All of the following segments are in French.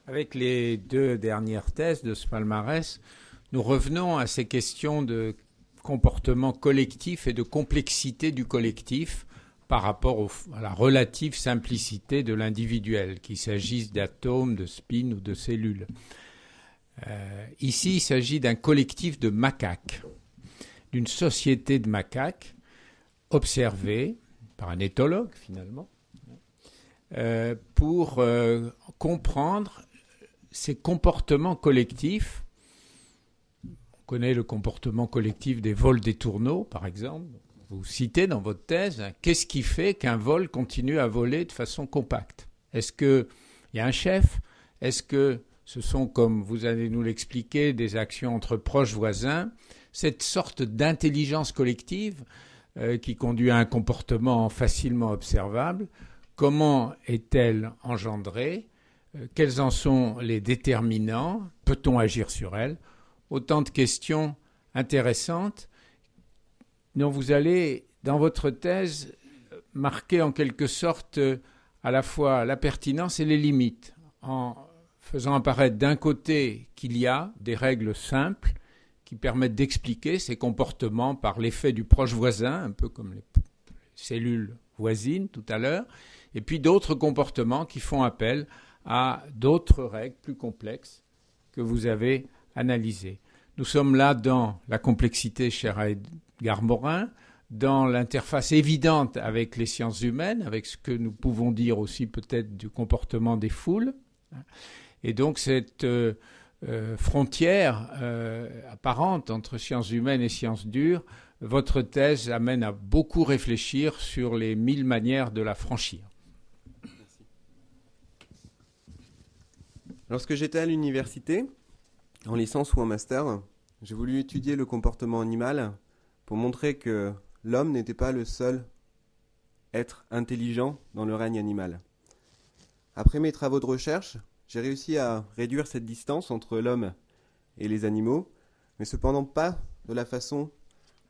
Avec les deux dernières thèses de ce palmarès, nous revenons à ces questions de comportement collectif et de complexité du collectif par rapport à la relative simplicité de l'individuel, qu'il s'agisse d'atomes, de spins ou de cellules. Ici, il s'agit d'un collectif de macaques, d'une société de macaques observée par un éthologue, finalement, pour comprendre ces comportements collectifs. On connaît le comportement collectif des vols des tourneaux, par exemple. Vous citez dans votre thèse, qu'est-ce qui fait qu'un vol continue à voler de façon compacte? Est-ce qu'il y a un chef? Est-ce que ce sont, comme vous allez nous l'expliquer, des actions entre proches voisins? Cette sorte d'intelligence collective qui conduit à un comportement facilement observable, comment est-elle engendrée? Quels en sont les déterminants? Peut-on agir sur elle? Autant de questions intéressantes dont vous allez, dans votre thèse, marquer en quelque sorte à la fois la pertinence et les limites, en faisant apparaître d'un côté qu'il y a des règles simples qui permettent d'expliquer ces comportements par l'effet du proche voisin, un peu comme les cellules voisines tout à l'heure, et puis d'autres comportements qui font appel à d'autres règles plus complexes que vous avez analysées. Nous sommes là dans la complexité, cher Edgar Morin, dans l'interface évidente avec les sciences humaines, avec ce que nous pouvons dire aussi peut-être du comportement des foules. Et donc cette frontière apparente entre sciences humaines et sciences dures, votre thèse amène à beaucoup réfléchir sur les 1000 manières de la franchir. Merci. Lorsque j'étais à l'université, en licence ou en master, j'ai voulu étudier le comportement animal pour montrer que l'homme n'était pas le seul être intelligent dans le règne animal. Après mes travaux de recherche, j'ai réussi à réduire cette distance entre l'homme et les animaux, mais cependant pas de la façon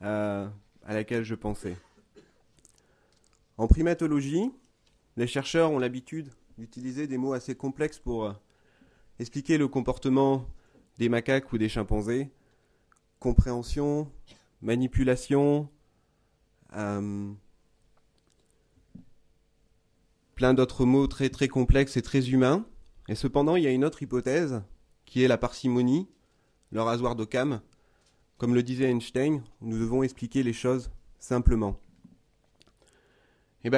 à laquelle je pensais. En primatologie, les chercheurs ont l'habitude d'utiliser des mots assez complexes pour expliquer le comportement des macaques ou des chimpanzés. Compréhension, manipulation, plein d'autres mots très très complexes et très humains. Et cependant, il y a une autre hypothèse qui est la parcimonie, le rasoir d'Occam. Comme le disait Einstein, nous devons expliquer les choses simplement. Et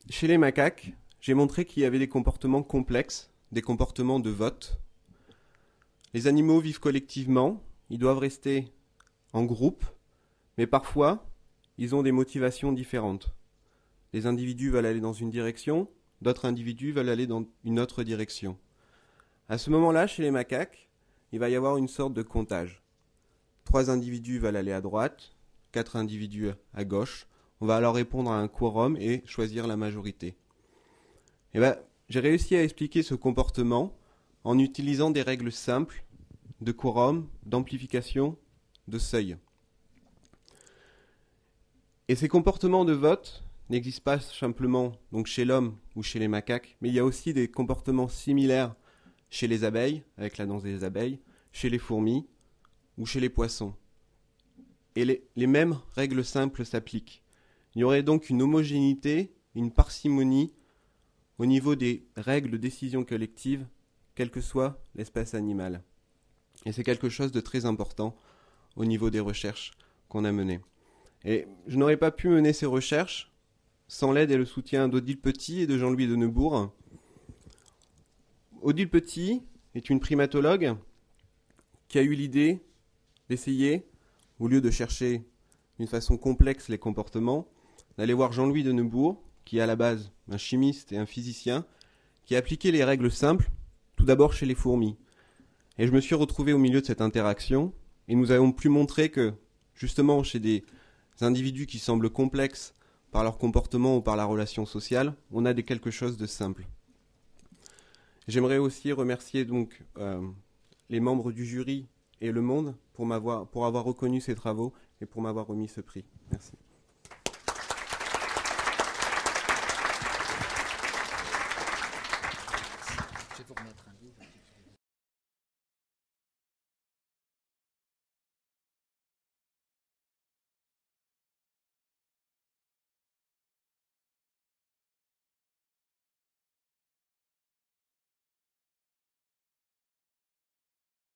chez les macaques, j'ai montré qu'il y avait des comportements complexes, des comportements de vote. Les animaux vivent collectivement, ils doivent rester en groupe, mais parfois, ils ont des motivations différentes. Les individus veulent aller dans une direction, d'autres individus veulent aller dans une autre direction. À ce moment-là, chez les macaques, il va y avoir une sorte de comptage. 3 individus veulent aller à droite, 4 individus à gauche. On va alors répondre à un quorum et choisir la majorité. J'ai réussi à expliquer ce comportement en utilisant des règles simples de quorum, d'amplification, de seuil. Et ces comportements de vote n'existent pas simplement donc chez l'homme ou chez les macaques, mais il y a aussi des comportements similaires chez les abeilles, avec la danse des abeilles, chez les fourmis ou chez les poissons. Et les mêmes règles simples s'appliquent. Il y aurait donc une homogénéité, une parcimonie au niveau des règles de décision collective, quelle que soit l'espèce animale. Et c'est quelque chose de très important au niveau des recherches qu'on a menées. Et je n'aurais pas pu mener ces recherches sans l'aide et le soutien d'Odile Petit et de Jean-Louis de Neubourg. Odile Petit est une primatologue qui a eu l'idée d'essayer, au lieu de chercher d'une façon complexe les comportements, d'aller voir Jean-Louis de Neubourg, qui est à la base un chimiste et un physicien, qui a appliqué les règles simples, tout d'abord chez les fourmis. Et je me suis retrouvé au milieu de cette interaction, et nous avons pu montrer que, justement, chez des individus qui semblent complexes par leur comportement ou par la relation sociale, on a quelque chose de simple. J'aimerais aussi remercier donc les membres du jury et Le Monde pour avoir reconnu ces travaux et pour m'avoir remis ce prix. Merci.